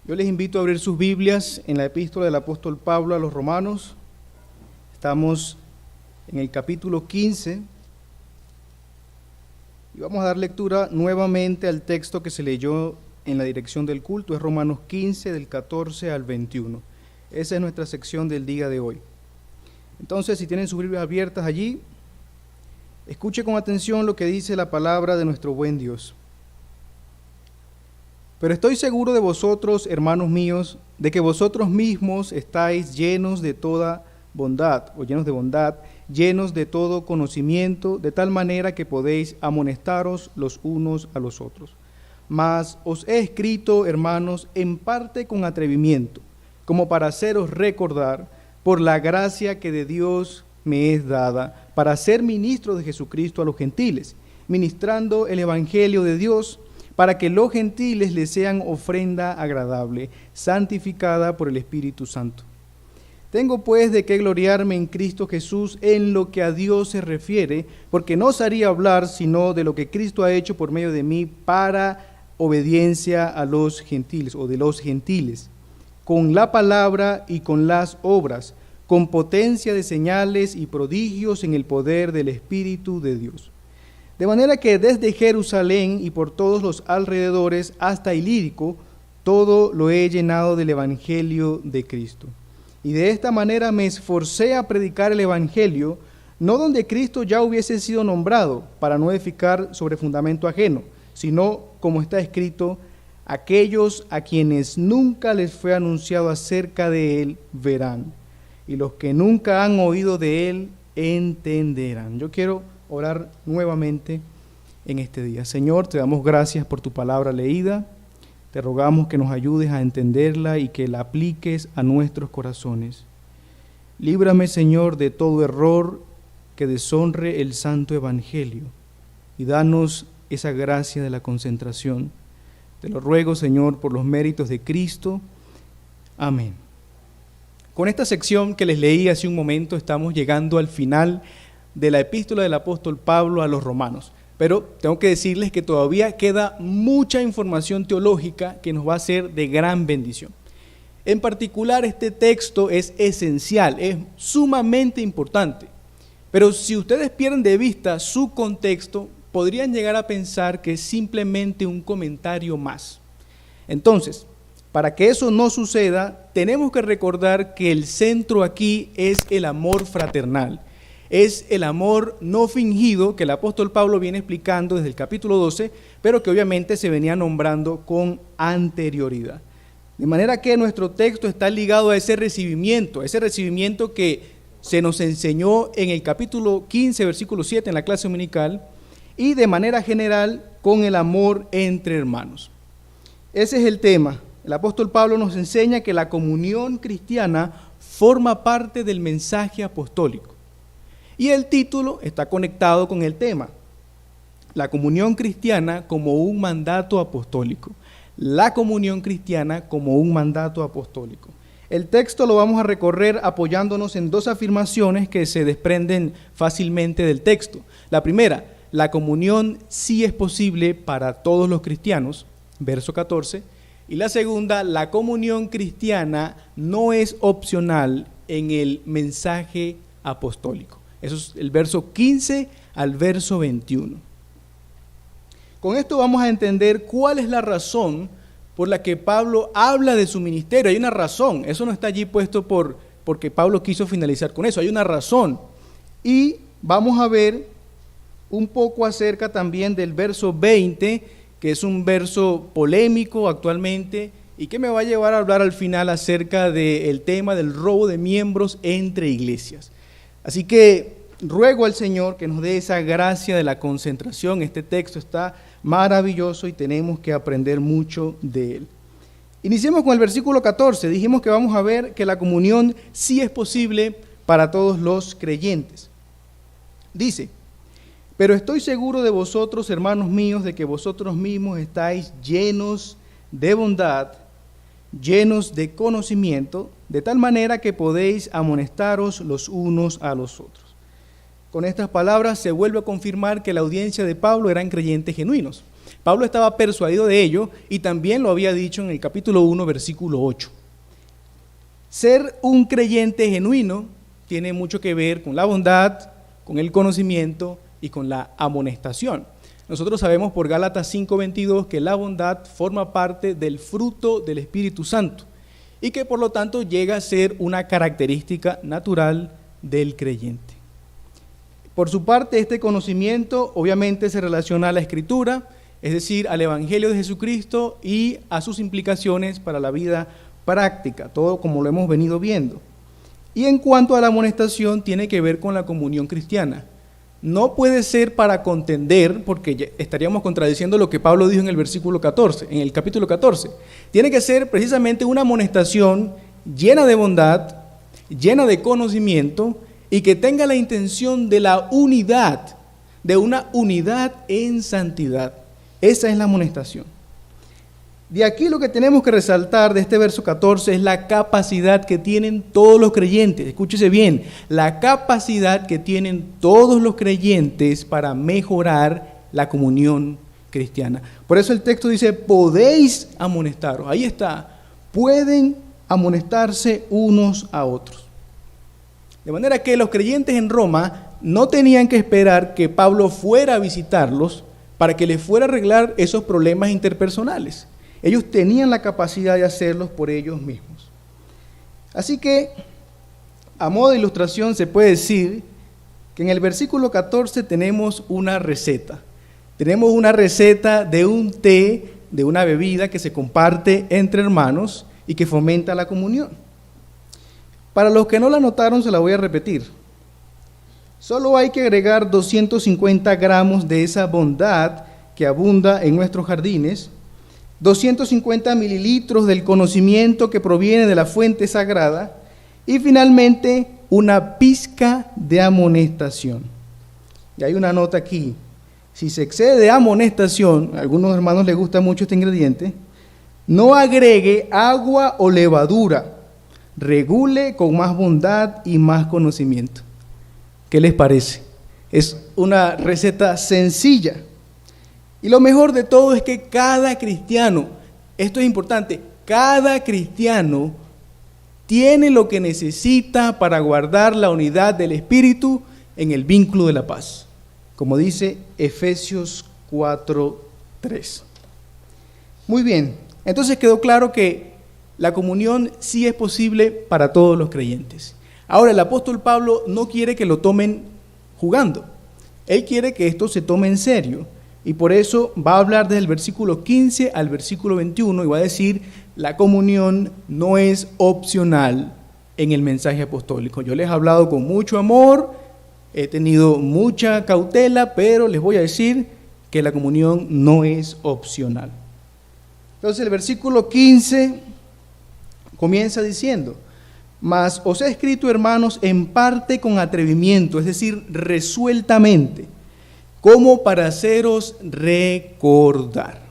Yo les invito a abrir sus Biblias en la epístola del apóstol Pablo a los Romanos. Estamos en el capítulo 15 y vamos a dar lectura nuevamente al texto que se leyó en la dirección del culto. Es Romanos 15 del 14 al 21. Esa es nuestra sección del día de hoy. Entonces, si tienen sus Biblias abiertas allí, escuche con atención lo que dice la palabra de nuestro buen Dios. Pero estoy seguro de vosotros, hermanos míos, de que vosotros mismos estáis llenos de toda bondad, o llenos de bondad, llenos de todo conocimiento, de tal manera que podéis amonestaros los unos a los otros. Mas os he escrito, hermanos, en parte con atrevimiento, como para haceros recordar, por la gracia que de Dios me es dada, para ser ministro de Jesucristo a los gentiles, ministrando el evangelio de Dios, para que los gentiles les sean ofrenda agradable, santificada por el Espíritu Santo. Tengo pues de qué gloriarme en Cristo Jesús en lo que a Dios se refiere, porque no osaría hablar sino de lo que Cristo ha hecho por medio de mí para obediencia a los gentiles, o de los gentiles, con la palabra y con las obras, con potencia de señales y prodigios en el poder del Espíritu de Dios. De manera que desde Jerusalén y por todos los alrededores hasta Ilírico, todo lo he llenado del Evangelio de Cristo. Y de esta manera me esforcé a predicar el Evangelio, no donde Cristo ya hubiese sido nombrado, para no edificar sobre fundamento ajeno, sino, como está escrito, aquellos a quienes nunca les fue anunciado acerca de Él verán, y los que nunca han oído de Él entenderán. Yo quiero orar nuevamente en este día. Señor, te damos gracias por tu palabra leída. Te rogamos que nos ayudes a entenderla y que la apliques a nuestros corazones. Líbrame, Señor, de todo error que deshonre el santo evangelio y danos esa gracia de la concentración. Te lo ruego, Señor, por los méritos de Cristo. Amén. Con esta sección que les leí hace un momento, estamos llegando al final de la epístola del apóstol Pablo a los romanos. Pero tengo que decirles que todavía queda mucha información teológica que nos va a ser de gran bendición. En particular, este texto es esencial, es sumamente importante. Pero si ustedes pierden de vista su contexto, podrían llegar a pensar que es simplemente un comentario más. Entonces, para que eso no suceda, tenemos que recordar que el centro aquí es el amor fraternal. Es el amor no fingido que el apóstol Pablo viene explicando desde el capítulo 12, pero que obviamente se venía nombrando con anterioridad. De manera que nuestro texto está ligado a ese recibimiento que se nos enseñó en el capítulo 15, versículo 7 en la clase dominical, y de manera general con el amor entre hermanos. Ese es el tema. El apóstol Pablo nos enseña que la comunión cristiana forma parte del mensaje apostólico. Y el título está conectado con el tema, la comunión cristiana como un mandato apostólico. La comunión cristiana como un mandato apostólico. El texto lo vamos a recorrer apoyándonos en dos afirmaciones que se desprenden fácilmente del texto. La primera, la comunión sí es posible para todos los cristianos, verso 14. Y la segunda, la comunión cristiana no es opcional en el mensaje apostólico. Eso es el verso 15 al verso 21. Con esto vamos a entender cuál es la razón por la que Pablo habla de su ministerio. Hay una razón, eso no está allí puesto porque Pablo quiso finalizar con eso, hay una razón. Y vamos a ver un poco acerca también del verso 20, que es un verso polémico actualmente y que me va a llevar a hablar al final acerca del tema del robo de miembros entre iglesias. Así que ruego al Señor que nos dé esa gracia de la concentración. Este texto está maravilloso y tenemos que aprender mucho de él. Iniciemos con el versículo 14. Dijimos que vamos a ver que la comunión sí es posible para todos los creyentes. Dice: pero estoy seguro de vosotros, hermanos míos, de que vosotros mismos estáis llenos de bondad, llenos de conocimiento, de tal manera que podéis amonestaros los unos a los otros. Con estas palabras se vuelve a confirmar que la audiencia de Pablo eran creyentes genuinos. Pablo estaba persuadido de ello y también lo había dicho en el capítulo 1, versículo 8. Ser un creyente genuino tiene mucho que ver con la bondad, con el conocimiento y con la amonestación. Nosotros sabemos por Gálatas 5:22 que la bondad forma parte del fruto del Espíritu Santo y que por lo tanto llega a ser una característica natural del creyente. Por su parte, este conocimiento obviamente se relaciona a la Escritura, es decir, al Evangelio de Jesucristo y a sus implicaciones para la vida práctica, todo como lo hemos venido viendo. Y en cuanto a la amonestación, tiene que ver con la comunión cristiana. No puede ser para contender, porque estaríamos contradiciendo lo que Pablo dijo en el versículo 14, en el capítulo 14. Tiene que ser precisamente una amonestación llena de bondad, llena de conocimiento y que tenga la intención de la unidad, de una unidad en santidad. Esa es la amonestación. De aquí lo que tenemos que resaltar de este verso 14 es la capacidad que tienen todos los creyentes. Escúchese bien, la capacidad que tienen todos los creyentes para mejorar la comunión cristiana. Por eso el texto dice, podéis amonestaros. Ahí está, pueden amonestarse unos a otros. De manera que los creyentes en Roma no tenían que esperar que Pablo fuera a visitarlos para que les fuera a arreglar esos problemas interpersonales. Ellos tenían la capacidad de hacerlos por ellos mismos. Así que, a modo de ilustración, se puede decir que en el versículo 14 tenemos una receta. Tenemos una receta de un té, de una bebida que se comparte entre hermanos y que fomenta la comunión. Para los que no la notaron, se la voy a repetir. Solo hay que agregar 250 gramos de esa bondad que abunda en nuestros jardines, 250 mililitros del conocimiento que proviene de la fuente sagrada y finalmente una pizca de amonestación. Y hay una nota aquí. Si se excede de amonestación, a algunos hermanos les gusta mucho este ingrediente, no agregue agua o levadura, regule con más bondad y más conocimiento. ¿Qué les parece? Es una receta sencilla. Y lo mejor de todo es que cada cristiano, esto es importante, cada cristiano tiene lo que necesita para guardar la unidad del Espíritu en el vínculo de la paz, como dice Efesios 4:3. Muy bien, entonces quedó claro que la comunión sí es posible para todos los creyentes. Ahora, el apóstol Pablo no quiere que lo tomen jugando, él quiere que esto se tome en serio. Y por eso va a hablar desde el versículo 15 al versículo 21 y va a decir, la comunión no es opcional en el mensaje apostólico. Yo les he hablado con mucho amor, he tenido mucha cautela, pero les voy a decir que la comunión no es opcional. Entonces el versículo 15 comienza diciendo, mas os he escrito, hermanos, en parte con atrevimiento, es decir, resueltamente, como para haceros recordar.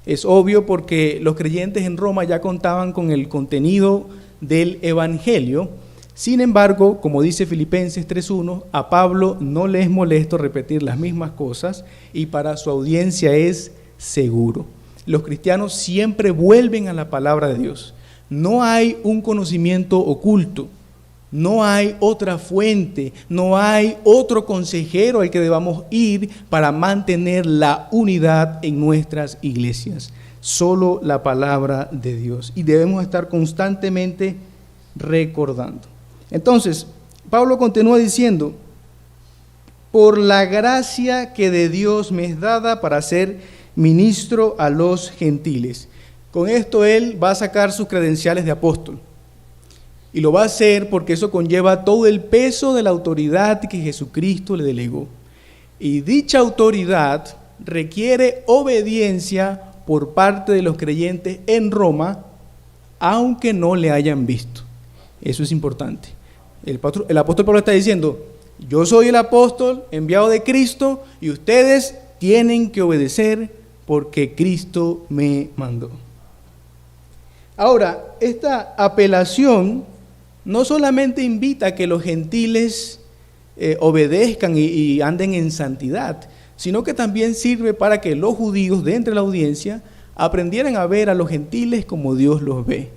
Es obvio porque los creyentes en Roma ya contaban con el contenido del Evangelio. Sin embargo, como dice Filipenses 3:1, a Pablo no le es molesto repetir las mismas cosas y para su audiencia es seguro. Los cristianos siempre vuelven a la palabra de Dios. No hay un conocimiento oculto. No hay otra fuente, no hay otro consejero al que debamos ir para mantener la unidad en nuestras iglesias. Solo la palabra de Dios. Y debemos estar constantemente recordando. Entonces, Pablo continúa diciendo, por la gracia que de Dios me es dada para ser ministro a los gentiles. Con esto él va a sacar sus credenciales de apóstol. Y lo va a hacer porque eso conlleva todo el peso de la autoridad que Jesucristo le delegó. Y dicha autoridad requiere obediencia por parte de los creyentes en Roma, aunque no le hayan visto. Eso es importante. El apóstol Pablo está diciendo, yo soy el apóstol enviado de Cristo y ustedes tienen que obedecer porque Cristo me mandó. Ahora, esta apelación no solamente invita a que los gentiles obedezcan y anden en santidad, sino que también sirve para que los judíos de entre la audiencia aprendieran a ver a los gentiles como Dios los ve.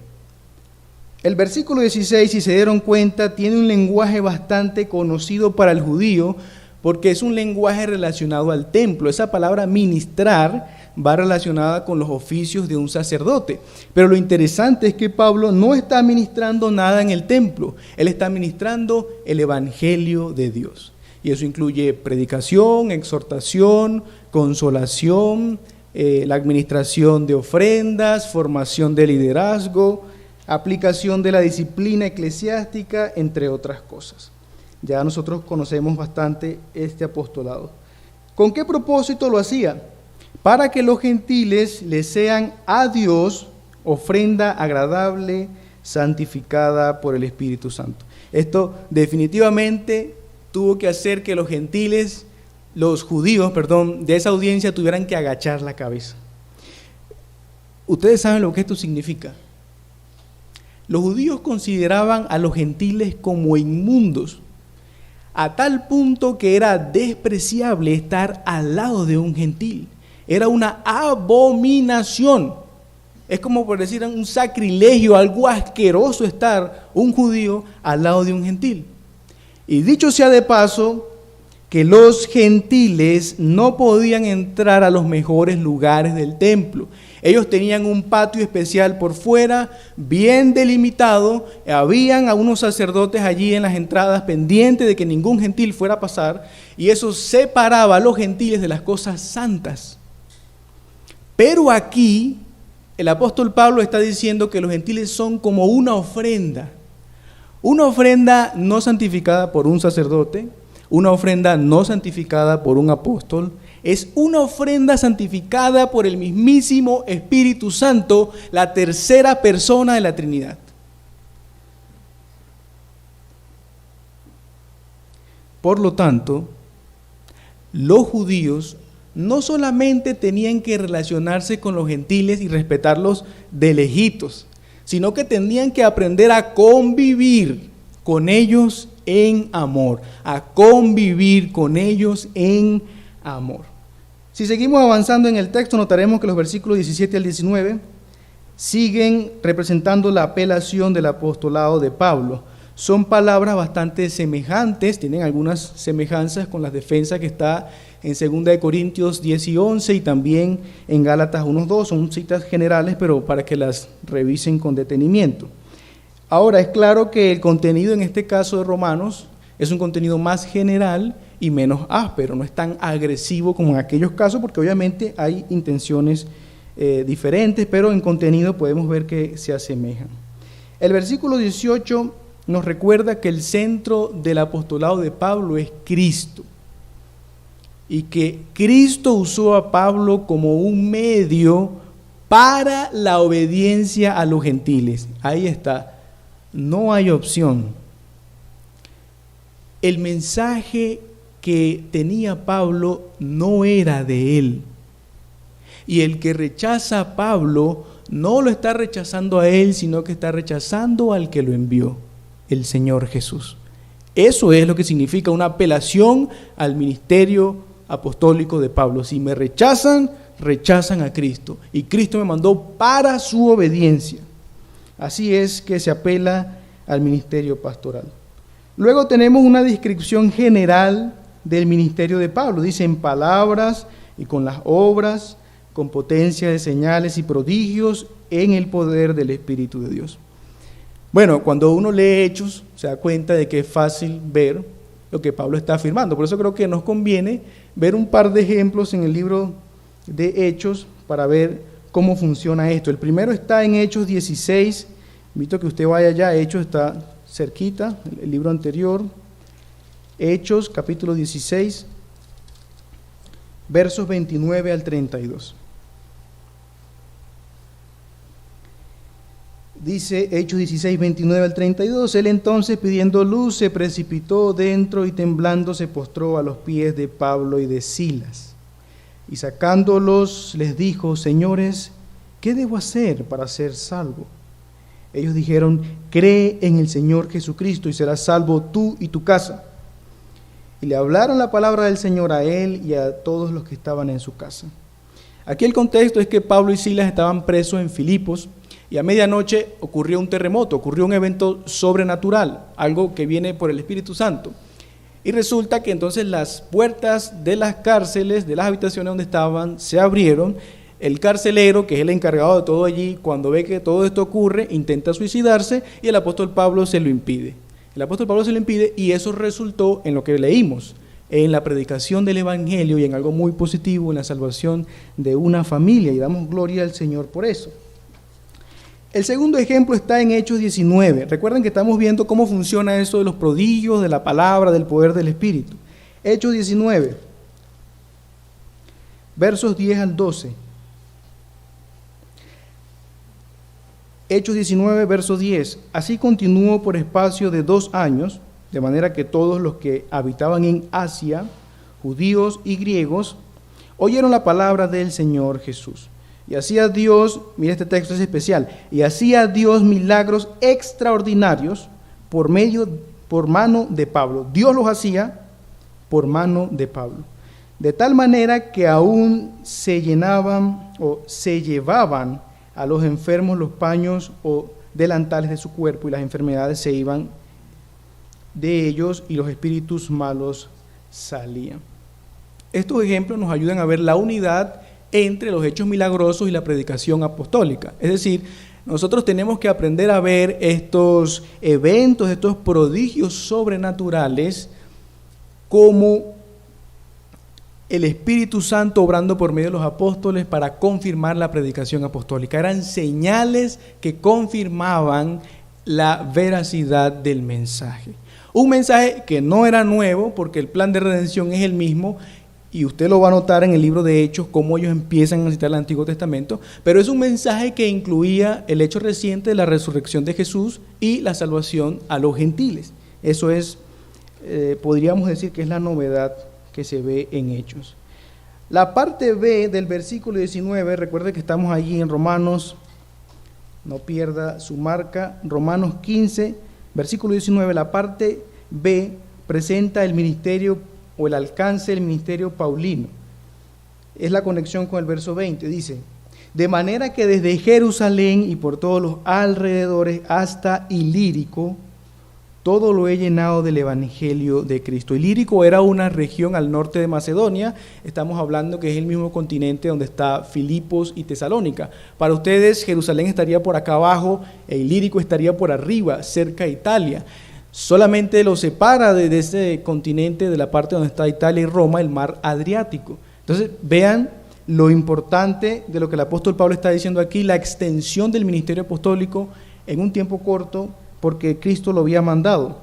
El versículo 16, si se dieron cuenta, tiene un lenguaje bastante conocido para el judío, porque es un lenguaje relacionado al templo. Esa palabra ministrar va relacionada con los oficios de un sacerdote. Pero lo interesante es que Pablo no está ministrando nada en el templo, él está ministrando el evangelio de Dios. Y eso incluye predicación, exhortación, consolación, la administración de ofrendas, formación de liderazgo, aplicación de la disciplina eclesiástica, entre otras cosas. Ya nosotros conocemos bastante este apostolado. ¿Con qué propósito lo hacía? Para que los gentiles le sean a Dios ofrenda agradable, santificada por el Espíritu Santo. Esto definitivamente tuvo que hacer que los judíos, de esa audiencia tuvieran que agachar la cabeza. Ustedes saben lo que esto significa. Los judíos consideraban a los gentiles como inmundos, a tal punto que era despreciable estar al lado de un gentil. Era una abominación. Es como por decir un sacrilegio, algo asqueroso estar un judío al lado de un gentil. Y dicho sea de paso, que los gentiles no podían entrar a los mejores lugares del templo. Ellos tenían un patio especial por fuera, bien delimitado. Habían a unos sacerdotes allí en las entradas pendientes de que ningún gentil fuera a pasar, y eso separaba a los gentiles de las cosas santas. Pero aquí el apóstol Pablo está diciendo que los gentiles son como una ofrenda no santificada por un sacerdote, una ofrenda no santificada por un apóstol. Es una ofrenda santificada por el mismísimo Espíritu Santo, la tercera persona de la Trinidad. Por lo tanto, los judíos no solamente tenían que relacionarse con los gentiles y respetarlos de lejitos, sino que tenían que aprender a convivir con ellos en amor, a convivir con ellos en amor. Si seguimos avanzando en el texto, notaremos que los versículos 17 al 19 siguen representando la apelación del apostolado de Pablo. Son palabras bastante semejantes, tienen algunas semejanzas con las defensas que está en 2 Corintios 10 y 11 y también en Gálatas 1:2. Son citas generales, pero para que las revisen con detenimiento. Ahora, es claro que el contenido en este caso de Romanos es un contenido más general y menos áspero, no es tan agresivo como en aquellos casos, porque obviamente hay intenciones diferentes, pero en contenido podemos ver que se asemejan. El versículo 18 nos recuerda que el centro del apostolado de Pablo es Cristo, y que Cristo usó a Pablo como un medio para la obediencia a los gentiles. Ahí está, no hay opción. El mensaje que tenía Pablo no era de él. Y el que rechaza a Pablo no lo está rechazando a él, sino que está rechazando al que lo envió, el Señor Jesús. Eso es lo que significa una apelación al ministerio apostólico de Pablo. Si me rechazan, rechazan a Cristo. Y Cristo me mandó para su obediencia. Así es que se apela al ministerio pastoral. Luego tenemos una descripción general del ministerio de Pablo. Dice: en palabras y con las obras, con potencia de señales y prodigios, en el poder del Espíritu de Dios. Bueno, cuando uno lee Hechos, se da cuenta de que es fácil ver lo que Pablo está afirmando. Por eso creo que nos conviene ver un par de ejemplos en el libro de Hechos para ver cómo funciona esto. El primero está en Hechos 16. Invito a que usted vaya allá. Hechos está cerquita, el libro anterior. Hechos, capítulo 16, versos 29 al 32. Dice Hechos 16, 29 al 32, él entonces, pidiendo luz, se precipitó dentro y temblando se postró a los pies de Pablo y de Silas. Y sacándolos les dijo: señores, ¿qué debo hacer para ser salvo? Ellos dijeron: cree en el Señor Jesucristo y serás salvo tú y tu casa. y le hablaron la palabra del Señor a él y a todos los que estaban en su casa. Aquí el contexto es que Pablo y Silas estaban presos en Filipos y a medianoche ocurrió un terremoto, ocurrió un evento sobrenatural, algo que viene por el Espíritu Santo. Y resulta que entonces las puertas de las cárceles, de las habitaciones donde estaban, se abrieron. El carcelero, que es el encargado de todo allí, cuando ve que todo esto ocurre, intenta suicidarse y el apóstol Pablo se lo impide. El apóstol Pablo se lo impide y eso resultó en lo que leímos, en la predicación del Evangelio y en algo muy positivo, en la salvación de una familia, y damos gloria al Señor por eso. El segundo ejemplo está en Hechos 19. Recuerden que estamos viendo cómo funciona eso de los prodigios, de la palabra, del poder del Espíritu. Hechos 19, versos 10 al 12. Hechos 19, verso 10. Así continuó por espacio de 2 años, de manera que todos los que habitaban en Asia, judíos y griegos, oyeron la palabra del Señor Jesús. Y hacía Dios, mira este texto es especial, y hacía Dios milagros extraordinarios por mano de Pablo. Dios los hacía por mano de Pablo. De tal manera que aún se llevaban a los enfermos los paños o delantales de su cuerpo, y las enfermedades se iban de ellos y los espíritus malos salían. Estos ejemplos nos ayudan a ver la unidad entre los hechos milagrosos y la predicación apostólica. Es decir, nosotros tenemos que aprender a ver estos eventos, estos prodigios sobrenaturales como el Espíritu Santo obrando por medio de los apóstoles para confirmar la predicación apostólica. Eran señales que confirmaban la veracidad del mensaje. Un mensaje que no era nuevo, porque el plan de redención es el mismo, y usted lo va a notar en el libro de Hechos, cómo ellos empiezan a citar el Antiguo Testamento, pero es un mensaje que incluía el hecho reciente de la resurrección de Jesús y la salvación a los gentiles. Eso es, podríamos decir que es la novedad que se ve en Hechos. La parte B del versículo 19, recuerde que estamos allí en Romanos, no pierda su marca, Romanos 15, versículo 19, la parte B presenta el ministerio o el alcance del ministerio paulino. Es la conexión con el verso 20, dice: de manera que desde Jerusalén y por todos los alrededores hasta Ilírico, todo lo he llenado del evangelio de Cristo. Ilírico era una región al norte de Macedonia, estamos hablando que es el mismo continente donde está Filipos y Tesalónica. Para ustedes Jerusalén estaría por acá abajo e Ilírico estaría por arriba, cerca de Italia. Solamente lo separa de ese continente, de la parte donde está Italia y Roma, el mar Adriático. Entonces vean lo importante de lo que el apóstol Pablo está diciendo aquí, la extensión del ministerio apostólico en un tiempo corto, porque Cristo lo había mandado.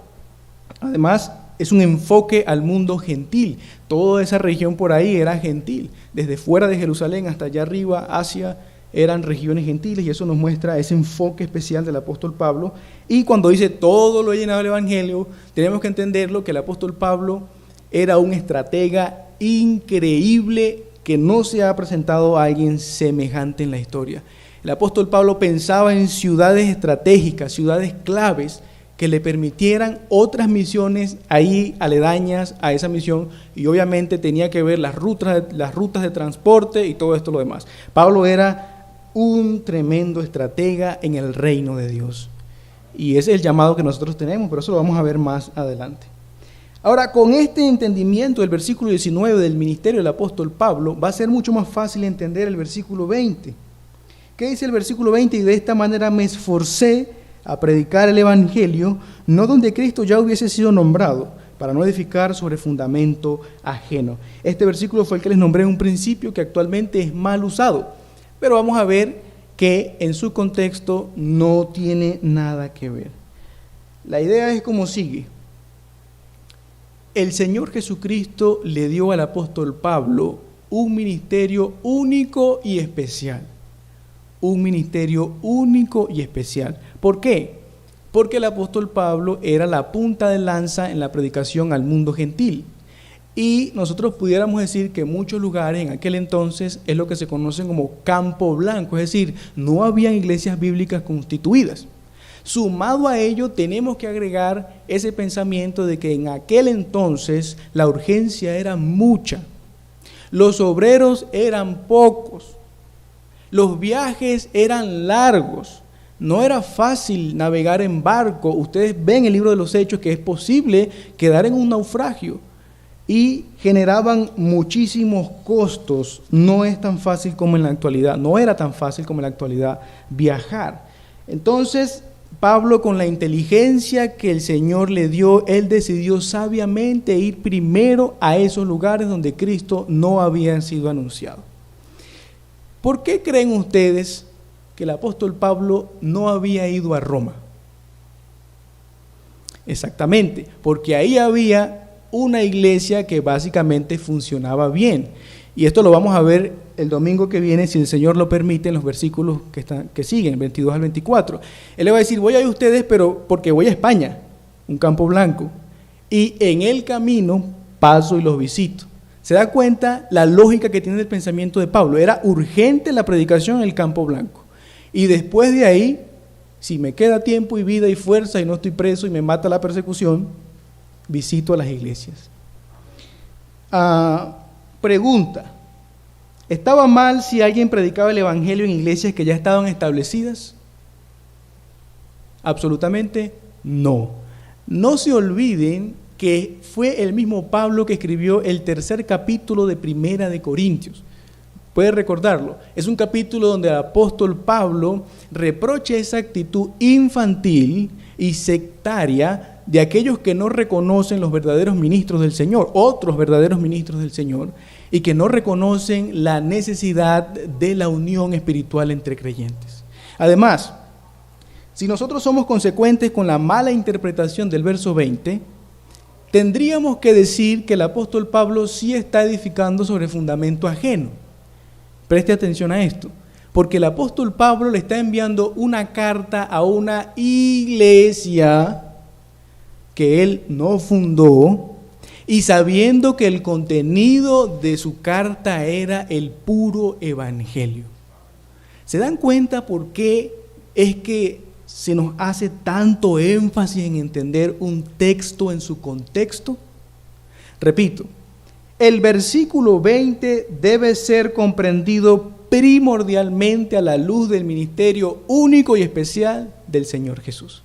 Además, es un enfoque al mundo gentil. Toda esa región por ahí era gentil. Desde fuera de Jerusalén hasta allá arriba, Asia, eran regiones gentiles, y eso nos muestra ese enfoque especial del apóstol Pablo. Y cuando dice todo lo he llenado del evangelio, tenemos que entenderlo que el apóstol Pablo era un estratega increíble, que no se ha presentado a alguien semejante en la historia. El apóstol Pablo pensaba en ciudades estratégicas, ciudades claves, que le permitieran otras misiones ahí aledañas a esa misión, y obviamente tenía que ver las rutas de transporte y todo esto lo demás. Pablo era un tremendo estratega en el reino de Dios, y ese es el llamado que nosotros tenemos, pero eso lo vamos a ver más adelante. Ahora, con este entendimiento del versículo 19 del ministerio del apóstol Pablo, va a ser mucho más fácil entender el versículo 20. ¿Qué dice el versículo 20? Y de esta manera me esforcé a predicar el evangelio, no donde Cristo ya hubiese sido nombrado, para no edificar sobre fundamento ajeno. Este versículo fue el que les nombré en un principio, que actualmente es mal usado, pero vamos a ver que en su contexto no tiene nada que ver. La idea es como sigue. El Señor Jesucristo le dio al apóstol Pablo un ministerio único y especial. Un ministerio único y especial. ¿Por qué? Porque el apóstol Pablo era la punta de lanza en la predicación al mundo gentil. Y nosotros pudiéramos decir que en muchos lugares en aquel entonces es lo que se conoce como campo blanco, es decir, no habían iglesias bíblicas constituidas. Sumado a ello, tenemos que agregar ese pensamiento de que en aquel entonces la urgencia era mucha, los obreros eran pocos, los viajes eran largos, no era fácil navegar en barco. Ustedes ven en el libro de los Hechos que es posible quedar en un naufragio y generaban muchísimos costos. No es tan fácil como en la actualidad, no era tan fácil como en la actualidad viajar. Entonces, Pablo, con la inteligencia que el Señor le dio, él decidió sabiamente ir primero a esos lugares donde Cristo no había sido anunciado. ¿Por qué creen ustedes que el apóstol Pablo no había ido a Roma? Exactamente, porque ahí había una iglesia que básicamente funcionaba bien. Y esto lo vamos a ver el domingo que viene, si el Señor lo permite, en los versículos que siguen, 22 al 24. Él le va a decir, voy a ir a ustedes, pero porque voy a España, un campo blanco, y en el camino paso y los visito. ¿Se da cuenta la lógica que tiene el pensamiento de Pablo? Era urgente la predicación en el campo blanco. Y después de ahí, si me queda tiempo y vida y fuerza y no estoy preso y me mata la persecución, visito a las iglesias. Pregunta, ¿estaba mal si alguien predicaba el evangelio en iglesias que ya estaban establecidas? Absolutamente no. No se olviden que fue el mismo Pablo que escribió el 3er capítulo de Primera de Corintios. Puede recordarlo. Es un capítulo donde el apóstol Pablo reprocha esa actitud infantil y sectaria de aquellos que no reconocen los verdaderos ministros del Señor, otros verdaderos ministros del Señor, y que no reconocen la necesidad de la unión espiritual entre creyentes. Además, si nosotros somos consecuentes con la mala interpretación del verso 20, tendríamos que decir que el apóstol Pablo sí está edificando sobre fundamento ajeno. Preste atención a esto, porque el apóstol Pablo le está enviando una carta a una iglesia que él no fundó, y sabiendo que el contenido de su carta era el puro evangelio. ¿Se dan cuenta por qué es que se nos hace tanto énfasis en entender un texto en su contexto? Repito, el versículo 20 debe ser comprendido primordialmente a la luz del ministerio único y especial del Señor Jesús.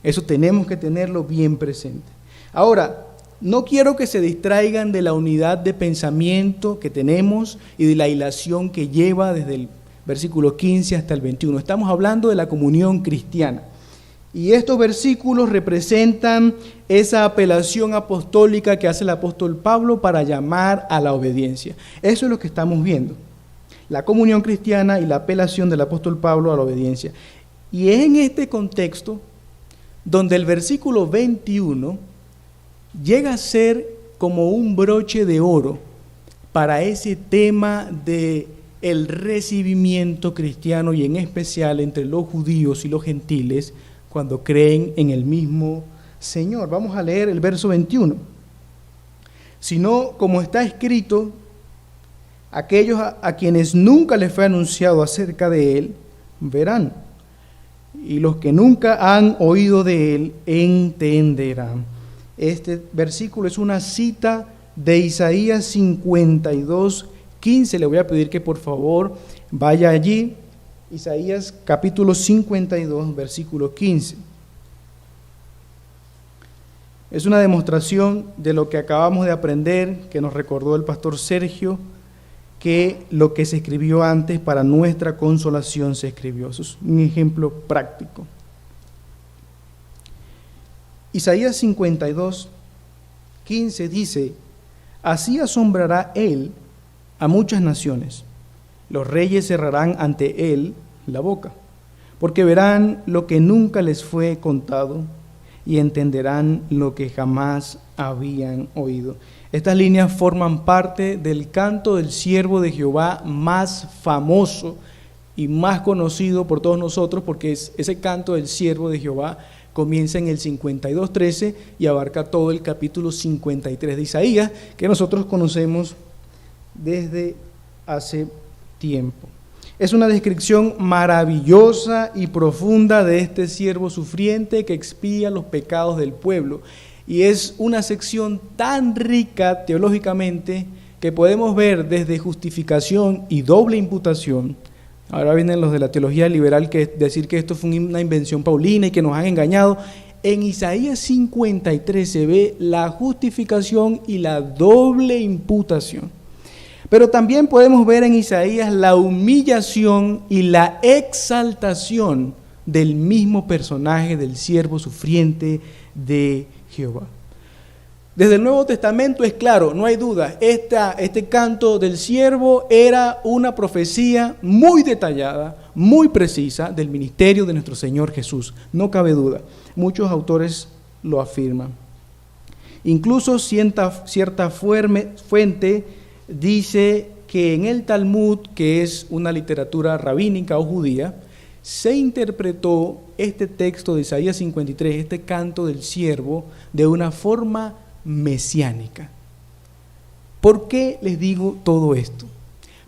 Eso tenemos que tenerlo bien presente. Ahora, no quiero que se distraigan de la unidad de pensamiento que tenemos y de la hilación que lleva desde el versículo 15 hasta el 21. Estamos hablando de la comunión cristiana. Y estos versículos representan esa apelación apostólica que hace el apóstol Pablo para llamar a la obediencia. Eso es lo que estamos viendo. La comunión cristiana y la apelación del apóstol Pablo a la obediencia. Y es en este contexto donde el versículo 21 llega a ser como un broche de oro para ese tema de el recibimiento cristiano, y en especial entre los judíos y los gentiles cuando creen en el mismo Señor. Vamos a leer el verso 21. Sino, como está escrito, aquellos a quienes nunca les fue anunciado acerca de él, verán, y los que nunca han oído de él, entenderán. Este versículo es una cita de Isaías 52:15. Le voy a pedir que por favor vaya allí. Isaías capítulo 52, versículo 15. Es una demostración de lo que acabamos de aprender, que nos recordó el pastor Sergio, que lo que se escribió antes para nuestra consolación se escribió. Eso es un ejemplo práctico. Isaías 52:15 dice: así asombrará él a muchas naciones, los reyes cerrarán ante él la boca, porque verán lo que nunca les fue contado y entenderán lo que jamás habían oído. Estas líneas forman parte del canto del siervo de Jehová más famoso y más conocido por todos nosotros, porque ese canto del siervo de Jehová comienza en el 52:13 y abarca todo el capítulo 53 de Isaías, que nosotros conocemos desde hace tiempo. Es una descripción maravillosa y profunda de este siervo sufriente que expía los pecados del pueblo. Y es una sección tan rica teológicamente que podemos ver desde justificación y doble imputación. Ahora vienen los de la teología liberal que decir que esto fue una invención paulina y que nos han engañado. En Isaías 53 se ve la justificación y la doble imputación. Pero también podemos ver en Isaías la humillación y la exaltación del mismo personaje del siervo sufriente de Jehová. Desde el Nuevo Testamento es claro, no hay duda, este canto del siervo era una profecía muy detallada, muy precisa del ministerio de nuestro Señor Jesús, no cabe duda. Muchos autores lo afirman. Incluso cierta fuente dice que en el Talmud, que es una literatura rabínica o judía, se interpretó este texto de Isaías 53, este canto del siervo, de una forma mesiánica. ¿Por qué les digo todo esto?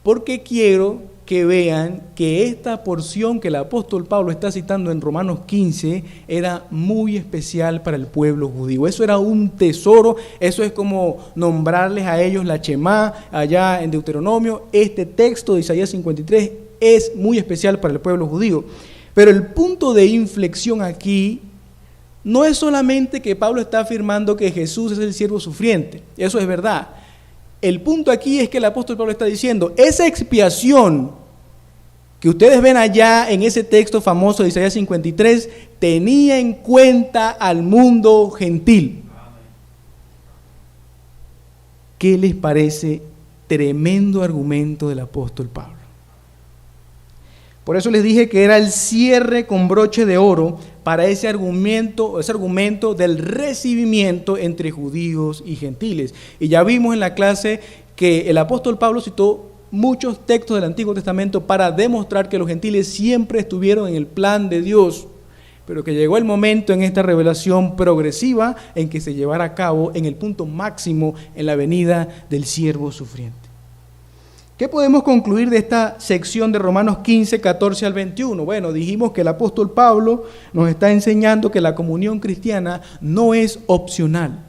Porque quiero que vean que esta porción que el apóstol Pablo está citando en Romanos 15 era muy especial para el pueblo judío. Eso era un tesoro, eso es como nombrarles a ellos la Shemá allá en Deuteronomio. Este texto de Isaías 53 es muy especial para el pueblo judío. Pero el punto de inflexión aquí no es solamente que Pablo está afirmando que Jesús es el siervo sufriente, eso es verdad. El punto aquí es que el apóstol Pablo está diciendo, esa expiación que ustedes ven allá en ese texto famoso de Isaías 53, tenía en cuenta al mundo gentil. ¿Qué les parece? Tremendo argumento del apóstol Pablo. Por eso les dije que era el cierre con broche de oro para ese argumento del recibimiento entre judíos y gentiles. Y ya vimos en la clase que el apóstol Pablo citó muchos textos del Antiguo Testamento para demostrar que los gentiles siempre estuvieron en el plan de Dios, pero que llegó el momento en esta revelación progresiva en que se llevara a cabo en el punto máximo en la venida del siervo sufriente. ¿Qué podemos concluir de esta sección de Romanos 15, 14 al 21? Bueno, dijimos que el apóstol Pablo nos está enseñando que la comunión cristiana no es opcional.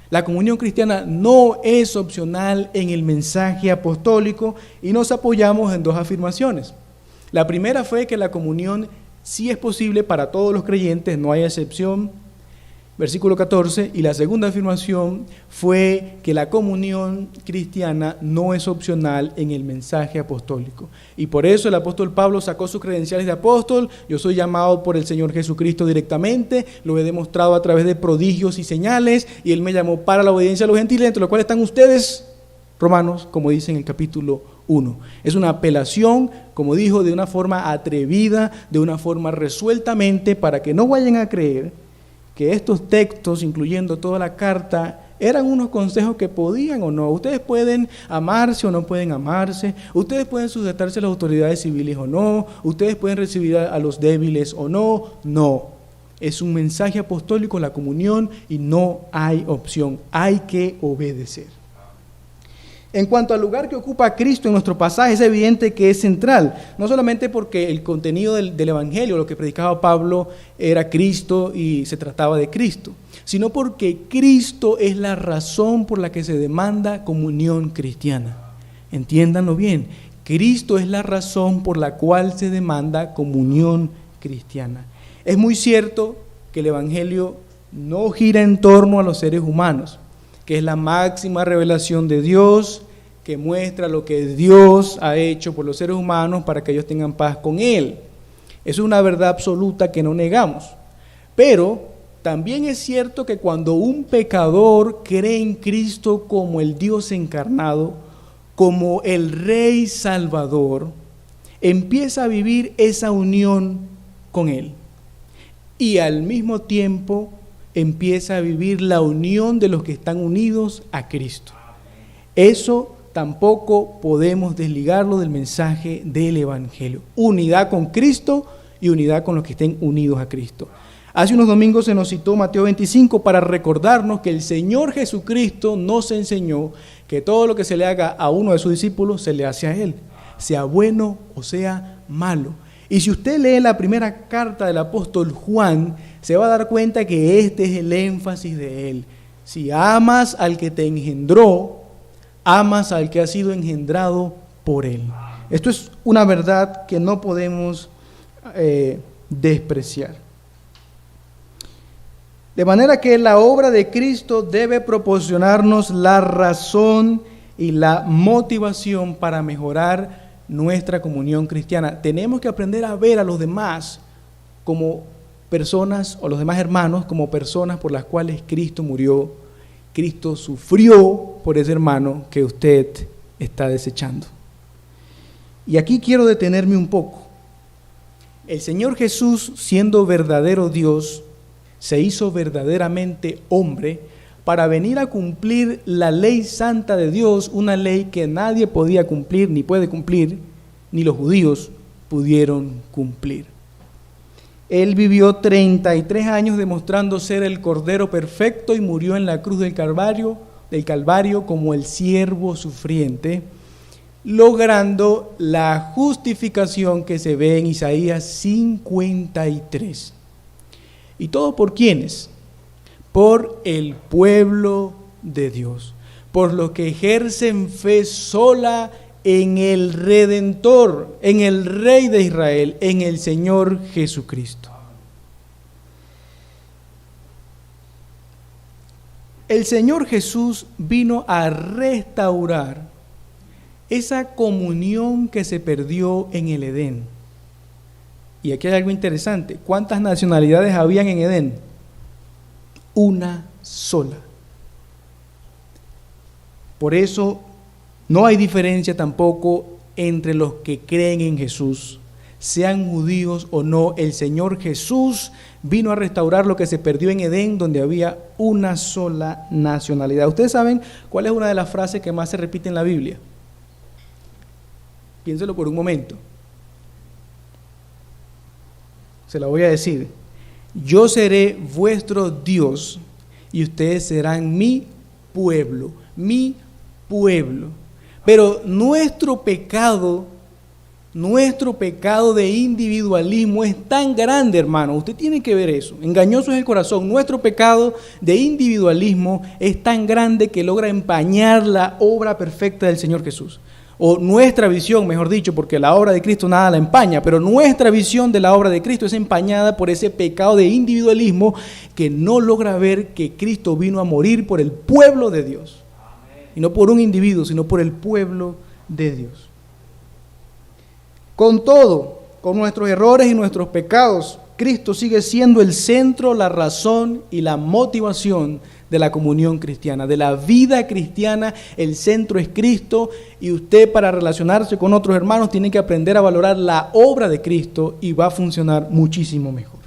La comunión cristiana no es opcional en el mensaje apostólico y nos apoyamos en dos afirmaciones. La primera fue que la comunión sí es posible para todos los creyentes, no hay excepción. Versículo 14, y la segunda afirmación fue que la comunión cristiana no es opcional en el mensaje apostólico. Y por eso el apóstol Pablo sacó sus credenciales de apóstol. Yo soy llamado por el Señor Jesucristo directamente, lo he demostrado a través de prodigios y señales, y Él me llamó para la obediencia a los gentiles, entre los cuales están ustedes, Romanos, como dice en el capítulo 1. Es una apelación, como dijo, de una forma atrevida, de una forma resueltamente, para que no vayan a creer que estos textos, incluyendo toda la carta, eran unos consejos que podían o no. Ustedes pueden amarse o no pueden amarse, ustedes pueden sujetarse a las autoridades civiles o no, ustedes pueden recibir a los débiles o no. No, es un mensaje apostólico, la comunión, y no hay opción, hay que obedecer. En cuanto al lugar que ocupa Cristo en nuestro pasaje, es evidente que es central, no solamente porque el contenido del Evangelio, lo que predicaba Pablo, era Cristo y se trataba de Cristo, sino porque Cristo es la razón por la que se demanda comunión cristiana. Entiéndanlo bien, Cristo es la razón por la cual se demanda comunión cristiana. Es muy cierto que el Evangelio no gira en torno a los seres humanos, que es la máxima revelación de Dios, que muestra lo que Dios ha hecho por los seres humanos para que ellos tengan paz con Él. Eso es una verdad absoluta que no negamos. Pero también es cierto que cuando un pecador cree en Cristo como el Dios encarnado, como el Rey Salvador, empieza a vivir esa unión con Él. Y al mismo tiempo empieza a vivir la unión de los que están unidos a Cristo. Eso tampoco podemos desligarlo del mensaje del Evangelio. Unidad con Cristo y unidad con los que estén unidos a Cristo. Hace unos domingos se nos citó Mateo 25 para recordarnos que el Señor Jesucristo nos enseñó que todo lo que se le haga a uno de sus discípulos se le hace a Él. sea bueno o sea malo. Y si usted lee la primera carta del apóstol Juan, se va a dar cuenta que este es el énfasis de él. Si amas al que te engendró, amas al que ha sido engendrado por él. Esto es una verdad que no podemos despreciar. De manera que la obra de Cristo debe proporcionarnos la razón y la motivación para mejorar nuestra comunión cristiana. Tenemos que aprender a ver a los demás como personas, o los demás hermanos como personas por las cuales Cristo murió. Cristo sufrió por ese hermano que usted está desechando. Y aquí quiero detenerme un poco. El Señor Jesús, siendo verdadero Dios, se hizo verdaderamente hombre para venir a cumplir la ley santa de Dios, una ley que nadie podía cumplir, ni puede cumplir, ni los judíos pudieron cumplir. Él vivió 33 años demostrando ser el Cordero perfecto y murió en la cruz del Calvario como el siervo sufriente, logrando la justificación que se ve en Isaías 53. ¿Y todo por quiénes? Por el pueblo de Dios, por los que ejercen fe sola en el Redentor, en el Rey de Israel, en el Señor Jesucristo. El Señor Jesús vino a restaurar esa comunión que se perdió en el Edén. Y aquí hay algo interesante. ¿Cuántas nacionalidades habían en Edén? Una sola. Por eso no hay diferencia tampoco entre los que creen en Jesús, sean judíos o no. El Señor Jesús vino a restaurar lo que se perdió en Edén, donde había una sola nacionalidad. ¿Ustedes saben cuál es una de las frases que más se repite en la Biblia? Piénselo por un momento. Se la voy a decir. Yo seré vuestro Dios y ustedes serán mi pueblo, mi pueblo. Pero nuestro pecado de individualismo es tan grande, hermano. Usted tiene que ver eso. Engañoso es el corazón. Nuestro pecado de individualismo es tan grande que logra empañar la obra perfecta del Señor Jesús. O nuestra visión, mejor dicho, porque la obra de Cristo nada la empaña, pero nuestra visión de la obra de Cristo es empañada por ese pecado de individualismo que no logra ver que Cristo vino a morir por el pueblo de Dios. Y no por un individuo, sino por el pueblo de Dios. Con todo, con nuestros errores y nuestros pecados, Cristo sigue siendo el centro, la razón y la motivación de la comunión cristiana, de la vida cristiana. El centro es Cristo y usted, para relacionarse con otros hermanos, tiene que aprender a valorar la obra de Cristo y va a funcionar muchísimo mejor.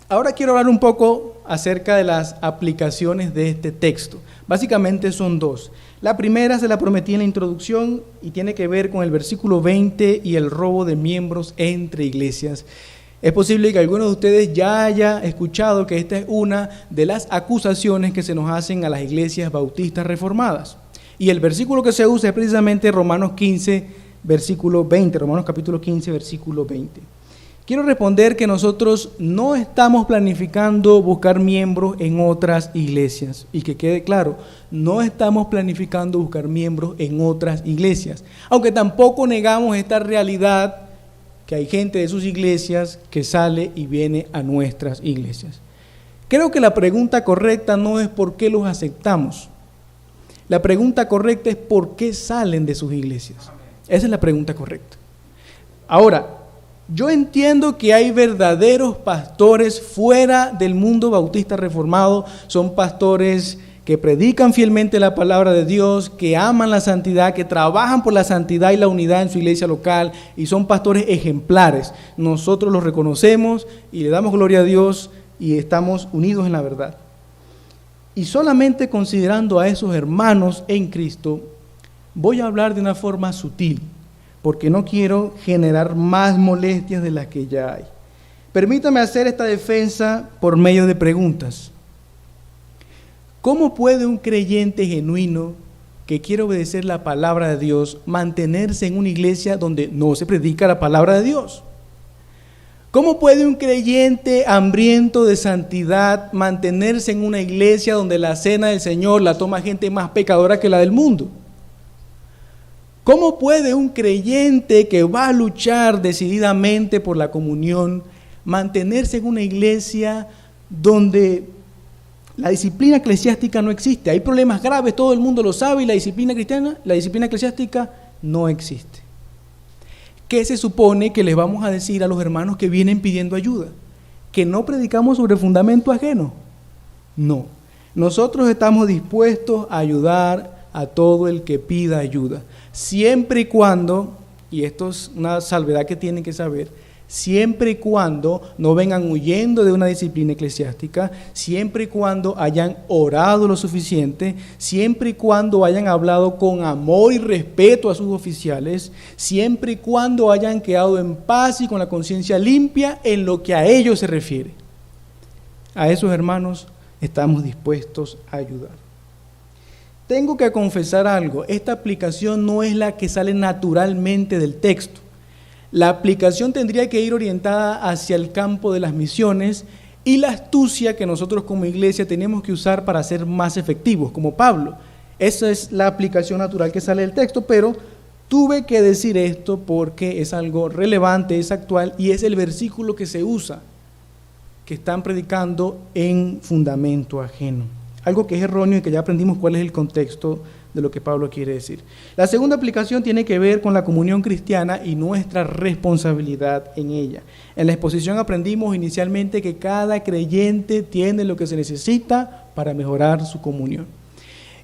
Ahora quiero hablar un poco acerca de las aplicaciones de este texto. Básicamente son dos. La primera se la prometí en la introducción y tiene que ver con el versículo 20 y el robo de miembros entre iglesias. Es posible que algunos de ustedes ya haya escuchado que esta es una de las acusaciones que se nos hacen a las iglesias bautistas reformadas. Y el versículo que se usa es precisamente Romanos 15, versículo 20, Romanos capítulo 15, versículo 20. Quiero responder que nosotros no estamos planificando buscar miembros en otras iglesias. Y que quede claro, no estamos planificando buscar miembros en otras iglesias. Aunque tampoco negamos esta realidad que hay gente de sus iglesias que sale y viene a nuestras iglesias. Creo que la pregunta correcta no es por qué los aceptamos. La pregunta correcta es por qué salen de sus iglesias. Esa es la pregunta correcta. Ahora, yo entiendo que hay verdaderos pastores fuera del mundo bautista reformado. Son pastores que predican fielmente la palabra de Dios, que aman la santidad, que trabajan por la santidad y la unidad en su iglesia local, y son pastores ejemplares. Nosotros los reconocemos y le damos gloria a Dios y estamos unidos en la verdad. Y solamente considerando a esos hermanos en Cristo, voy a hablar de una forma sutil, porque no quiero generar más molestias de las que ya hay. Permítame hacer esta defensa por medio de preguntas. ¿Cómo puede un creyente genuino que quiere obedecer la palabra de Dios, mantenerse en una iglesia donde no se predica la palabra de Dios? ¿Cómo puede un creyente hambriento de santidad mantenerse en una iglesia donde la cena del Señor la toma gente más pecadora que la del mundo? ¿Cómo puede un creyente que va a luchar decididamente por la comunión mantenerse en una iglesia donde la disciplina eclesiástica no existe? Hay problemas graves, todo el mundo lo sabe, y la disciplina eclesiástica no existe. ¿Qué se supone que les vamos a decir a los hermanos que vienen pidiendo ayuda? ¿Que no predicamos sobre fundamento ajeno? No. Nosotros estamos dispuestos a ayudar a todo el que pida ayuda, siempre y cuando, y esto es una salvedad que tienen que saber, siempre y cuando no vengan huyendo de una disciplina eclesiástica, siempre y cuando hayan orado lo suficiente, siempre y cuando hayan hablado con amor y respeto a sus oficiales, siempre y cuando hayan quedado en paz y con la conciencia limpia en lo que a ellos se refiere. A esos hermanos estamos dispuestos a ayudar. Tengo que confesar algo, esta aplicación no es la que sale naturalmente del texto. La aplicación tendría que ir orientada hacia el campo de las misiones y la astucia que nosotros como iglesia tenemos que usar para ser más efectivos, como Pablo. Esa es la aplicación natural que sale del texto, pero tuve que decir esto porque es algo relevante, es actual y es el versículo que se usa, que están predicando en fundamento ajeno. Algo que es erróneo y que ya aprendimos cuál es el contexto de lo que Pablo quiere decir. La segunda aplicación tiene que ver con la comunión cristiana y nuestra responsabilidad en ella. En la exposición aprendimos inicialmente que cada creyente tiene lo que se necesita para mejorar su comunión.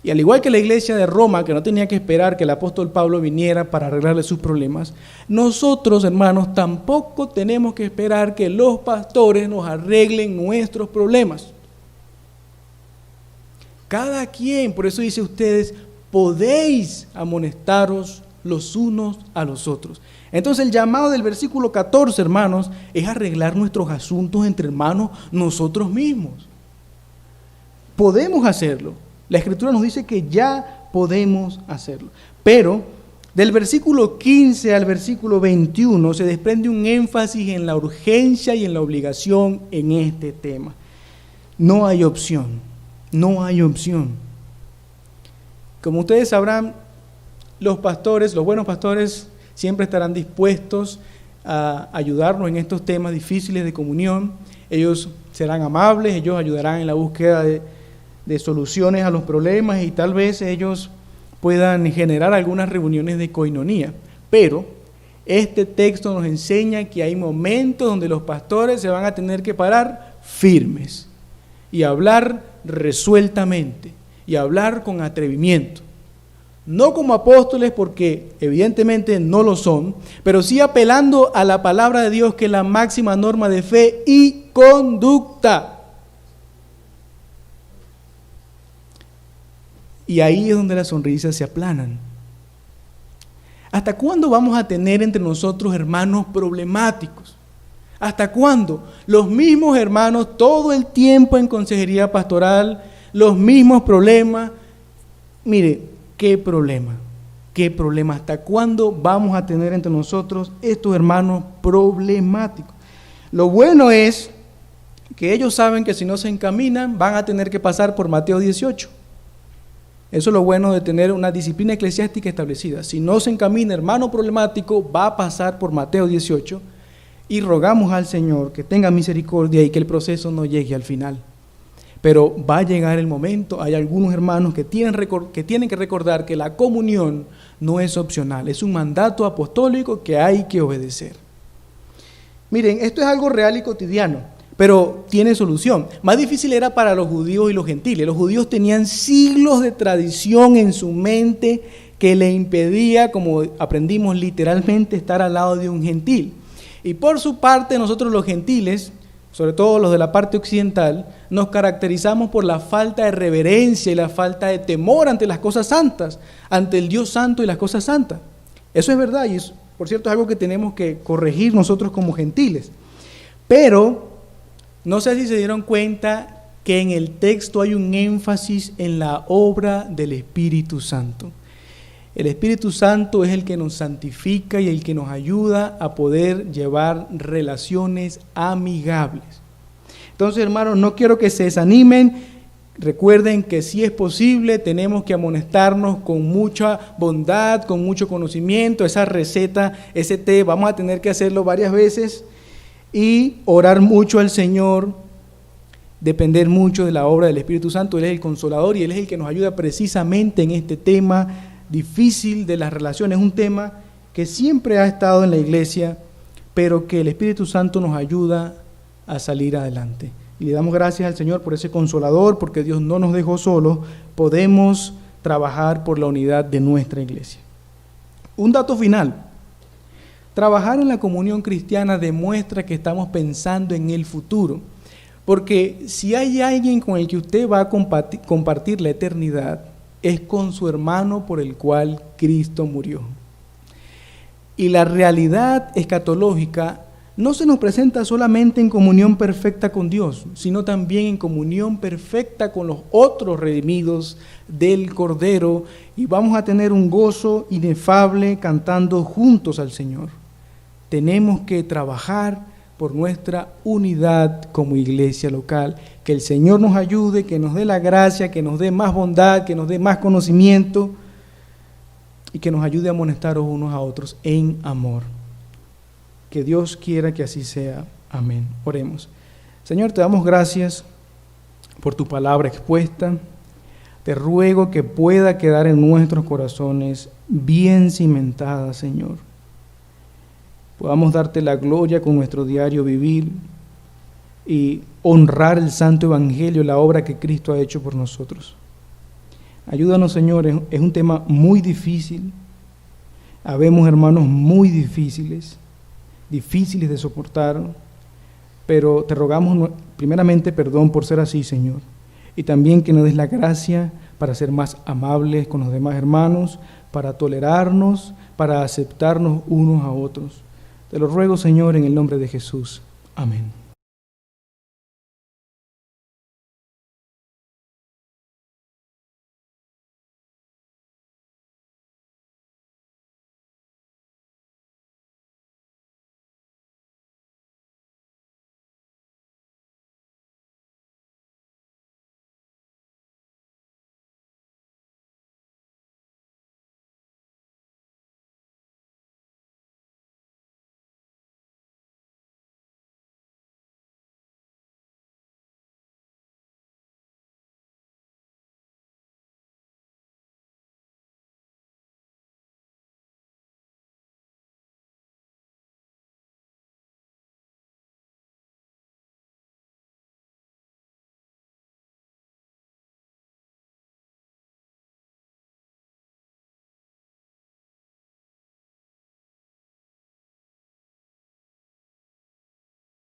Y al igual que la iglesia de Roma, que no tenía que esperar que el apóstol Pablo viniera para arreglarle sus problemas, nosotros, hermanos, tampoco tenemos que esperar que los pastores nos arreglen nuestros problemas. Cada quien, por eso dice ustedes, podéis amonestaros los unos a los otros. Entonces el llamado del versículo 14, hermanos, es arreglar nuestros asuntos entre hermanos nosotros mismos. Podemos hacerlo. La Escritura nos dice que ya podemos hacerlo. Pero del versículo 15 al versículo 21 se desprende un énfasis en la urgencia y en la obligación en este tema. No hay opción. No hay opción. Como ustedes sabrán, los pastores, los buenos pastores, siempre estarán dispuestos a ayudarnos en estos temas difíciles de comunión. Ellos serán amables, ellos ayudarán en la búsqueda de soluciones a los problemas y tal vez ellos puedan generar algunas reuniones de coinonía. Pero este texto nos enseña que hay momentos donde los pastores se van a tener que parar firmes y hablar resueltamente y hablar con atrevimiento. No como apóstoles, porque evidentemente no lo son, pero sí apelando a la palabra de Dios, que es la máxima norma de fe y conducta. Y ahí es donde las sonrisas se aplanan. ¿Hasta cuándo vamos a tener entre nosotros hermanos problemáticos? ¿Hasta cuándo? Los mismos hermanos todo el tiempo en consejería pastoral, los mismos problemas. Mire, ¿qué problema? ¿Qué problema? ¿Hasta cuándo vamos a tener entre nosotros estos hermanos problemáticos? Lo bueno es que ellos saben que si no se encaminan van a tener que pasar por Mateo 18. Eso es lo bueno de tener una disciplina eclesiástica establecida. Si no se encamina hermano problemático, va a pasar por Mateo 18. Y rogamos al Señor que tenga misericordia y que el proceso no llegue al final. Pero va a llegar el momento, hay algunos hermanos que tienen que recordar que la comunión no es opcional, es un mandato apostólico que hay que obedecer. Miren, esto es algo real y cotidiano, pero tiene solución. Más difícil era para los judíos y los gentiles. Los judíos tenían siglos de tradición en su mente que le impedía, como aprendimos literalmente, estar al lado de un gentil. Y por su parte, nosotros los gentiles, sobre todo los de la parte occidental, nos caracterizamos por la falta de reverencia y la falta de temor ante las cosas santas, ante el Dios santo y las cosas santas. Eso es verdad y es, por cierto, es algo que tenemos que corregir nosotros como gentiles. Pero no sé si se dieron cuenta que en el texto hay un énfasis en la obra del Espíritu Santo. El Espíritu Santo es el que nos santifica y el que nos ayuda a poder llevar relaciones amigables. Entonces, hermanos, no quiero que se desanimen. Recuerden que si es posible, tenemos que amonestarnos con mucha bondad, con mucho conocimiento. Esa receta, ese té, vamos a tener que hacerlo varias veces y orar mucho al Señor, depender mucho de la obra del Espíritu Santo. Él es el consolador y Él es el que nos ayuda precisamente en este tema difícil de las relaciones, un tema que siempre ha estado en la iglesia, pero que el Espíritu Santo nos ayuda a salir adelante. Y le damos gracias al Señor por ese consolador, porque Dios no nos dejó solos. Podemos trabajar por la unidad de nuestra iglesia. Un dato final. Trabajar en la comunión cristiana demuestra que estamos pensando en el futuro, porque si hay alguien con el que usted va a compartir la eternidad, es con su hermano por el cual Cristo murió. Y la realidad escatológica no se nos presenta solamente en comunión perfecta con Dios, sino también en comunión perfecta con los otros redimidos del Cordero, y vamos a tener un gozo inefable cantando juntos al Señor. Tenemos que trabajar por nuestra unidad como iglesia local. Que el Señor nos ayude, que nos dé la gracia, que nos dé más bondad, que nos dé más conocimiento y que nos ayude a amonestar unos a otros en amor. Que Dios quiera que así sea. Amén. Oremos. Señor, te damos gracias por tu palabra expuesta. Te ruego que pueda quedar en nuestros corazones bien cimentada, Señor. Podamos darte la gloria con nuestro diario vivir y honrar el santo evangelio, la obra que Cristo ha hecho por nosotros. Ayúdanos, Señor, es un tema muy difícil. Habemos hermanos muy difíciles de soportar, pero te rogamos primeramente perdón por ser así, Señor, y también que nos des la gracia para ser más amables con los demás hermanos, para tolerarnos, para aceptarnos unos a otros. Te lo ruego, Señor, en el nombre de Jesús. Amén.